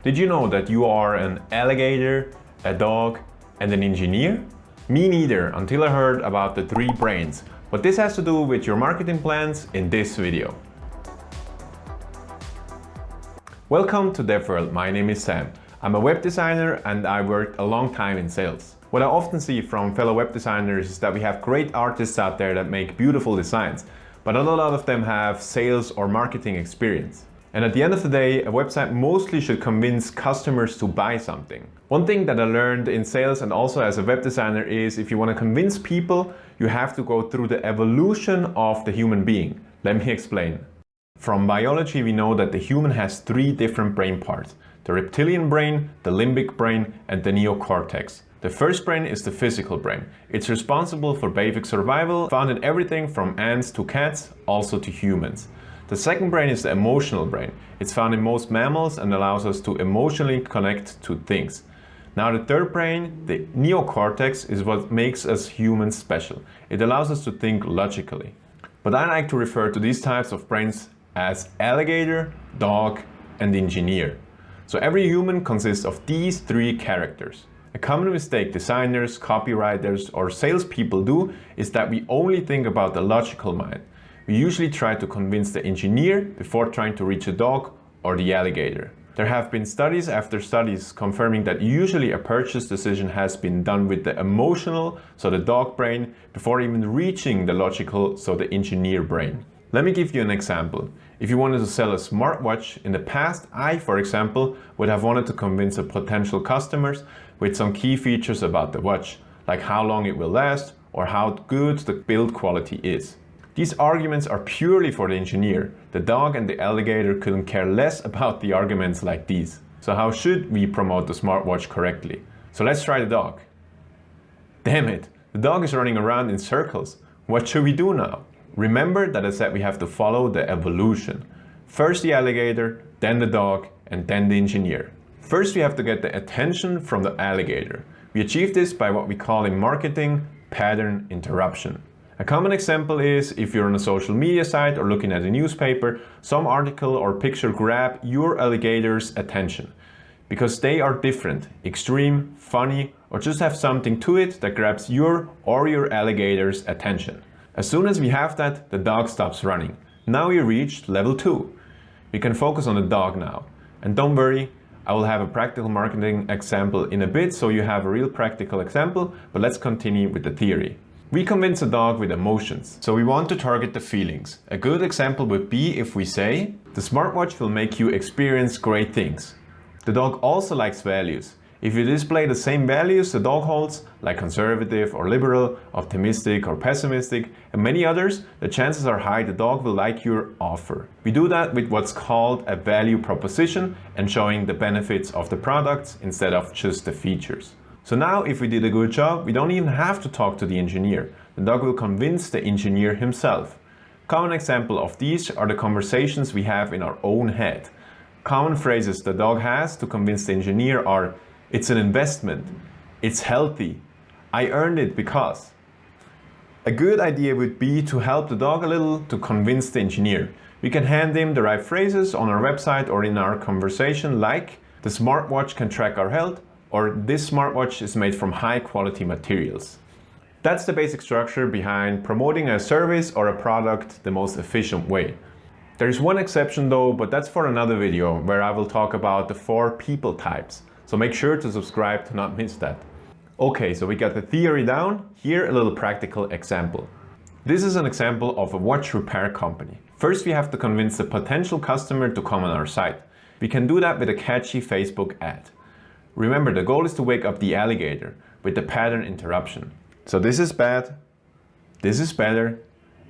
Did you know that you are an alligator, a dog, and an engineer? Me neither, until I heard about the 3 brains. What this has to do with your marketing plans in this video. Welcome to DevWorld, my name is Sam. I'm a web designer and I worked a long time in sales. What I often see from fellow web designers is that we have great artists out there that make beautiful designs, but not a lot of them have sales or marketing experience. And at the end of the day, a website mostly should convince customers to buy something. One thing that I learned in sales and also as a web designer is if you want to convince people, you have to go through the evolution of the human being. Let me explain. From biology, we know that the human has 3 different brain parts: the reptilian brain, the limbic brain, and the neocortex. The first brain is the physical brain. It's responsible for basic survival, found in everything from ants to cats, also to humans. The second brain is the emotional brain. It's found in most mammals and allows us to emotionally connect to things. Now the third brain, the neocortex, is what makes us humans special. It allows us to think logically. But I like to refer to these types of brains as alligator, dog, and engineer. So every human consists of these 3 characters. A common mistake designers, copywriters, or salespeople do is that we only think about the logical mind. We usually try to convince the engineer before trying to reach a dog or the alligator. There have been studies after studies confirming that usually a purchase decision has been done with the emotional, so the dog brain, before even reaching the logical, so the engineer brain. Let me give you an example. If you wanted to sell a smartwatch in the past, I, for example, would have wanted to convince a potential customers with some key features about the watch, like how long it will last or how good the build quality is. These arguments are purely for the engineer. The dog and the alligator couldn't care less about the arguments like these. So how should we promote the smartwatch correctly? So let's try the dog. Damn it, the dog is running around in circles. What should we do now? Remember that I said we have to follow the evolution. First the alligator, then the dog, and then the engineer. First we have to get the attention from the alligator. We achieve this by what we call in marketing pattern interruption. A common example is if you're on a social media site or looking at a newspaper, some article or picture grab your alligator's attention. Because they are different, extreme, funny, or just have something to it that grabs your or your alligator's attention. As soon as we have that, the dog stops running. Now we reached level 2. We can focus on the dog now. And don't worry, I will have a practical marketing example in a bit, so you have a real practical example, but let's continue with the theory. We convince a dog with emotions, so we want to target the feelings. A good example would be if we say, the smartwatch will make you experience great things. The dog also likes values. If you display the same values the dog holds, like conservative or liberal, optimistic or pessimistic, and many others, the chances are high the dog will like your offer. We do that with what's called a value proposition and showing the benefits of the products instead of just the features. So now if we did a good job, we don't even have to talk to the engineer. The dog will convince the engineer himself. Common example of these are the conversations we have in our own head. Common phrases the dog has to convince the engineer are, it's an investment, it's healthy, I earned it because. A good idea would be to help the dog a little to convince the engineer. We can hand him the right phrases on our website or in our conversation, like, the smartwatch can track our health, or this smartwatch is made from high quality materials. That's the basic structure behind promoting a service or a product the most efficient way. There's one exception though, but that's for another video where I will talk about the 4 people types. So make sure to subscribe to not miss that. Okay, so we got the theory down. Here a little practical example. This is an example of a watch repair company. First we have to convince the potential customer to come on our site. We can do that with a catchy Facebook ad. Remember, the goal is to wake up the alligator with the pattern interruption. So this is bad, this is better,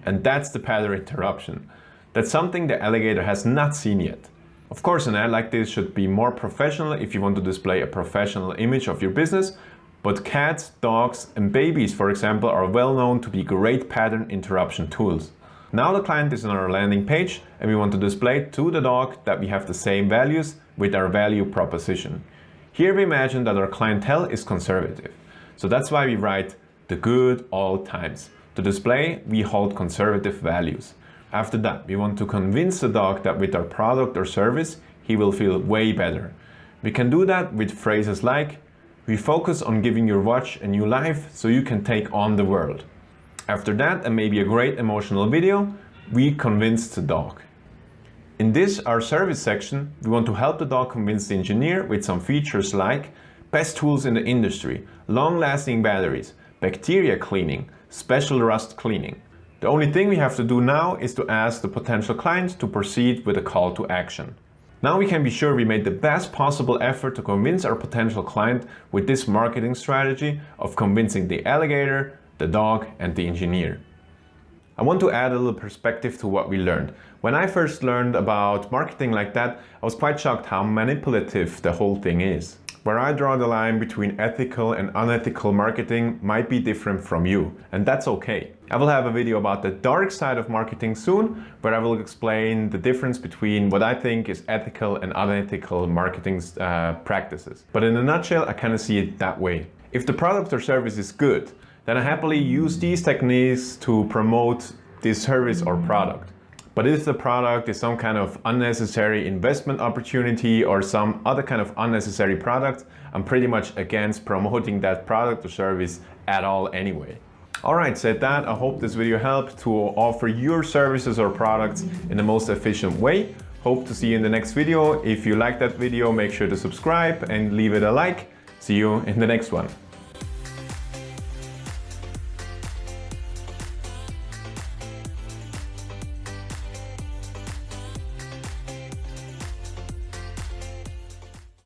and that's the pattern interruption. That's something the alligator has not seen yet. Of course, an ad like this should be more professional if you want to display a professional image of your business, but cats, dogs, and babies, for example, are well known to be great pattern interruption tools. Now the client is on our landing page and we want to display to the dog that we have the same values with our value proposition. Here we imagine that our clientele is conservative. So that's why we write the good all times. To display, we hold conservative values. After that, we want to convince the dog that with our product or service, he will feel way better. We can do that with phrases like, "We focus on giving your watch a new life so you can take on the world." After that, and maybe a great emotional video, we convince the dog. In this, our service section, we want to help the dog convince the engineer with some features like best tools in the industry, long-lasting batteries, bacteria cleaning, special rust cleaning. The only thing we have to do now is to ask the potential client to proceed with a call to action. Now we can be sure we made the best possible effort to convince our potential client with this marketing strategy of convincing the alligator, the dog, and the engineer. I want to add a little perspective to what we learned. When I first learned about marketing like that, I was quite shocked how manipulative the whole thing is. Where I draw the line between ethical and unethical marketing might be different from you, and that's okay. I will have a video about the dark side of marketing soon, where I will explain the difference between what I think is ethical and unethical marketing practices. But in a nutshell, I kind of see it that way. If the product or service is good, then I happily use these techniques to promote this service or product. But if the product is some kind of unnecessary investment opportunity or some other kind of unnecessary product, I'm pretty much against promoting that product or service at all anyway. Alright, said that, I hope this video helped to offer your services or products in the most efficient way. Hope to see you in the next video. If you like that video, make sure to subscribe and leave it a like. See you in the next one.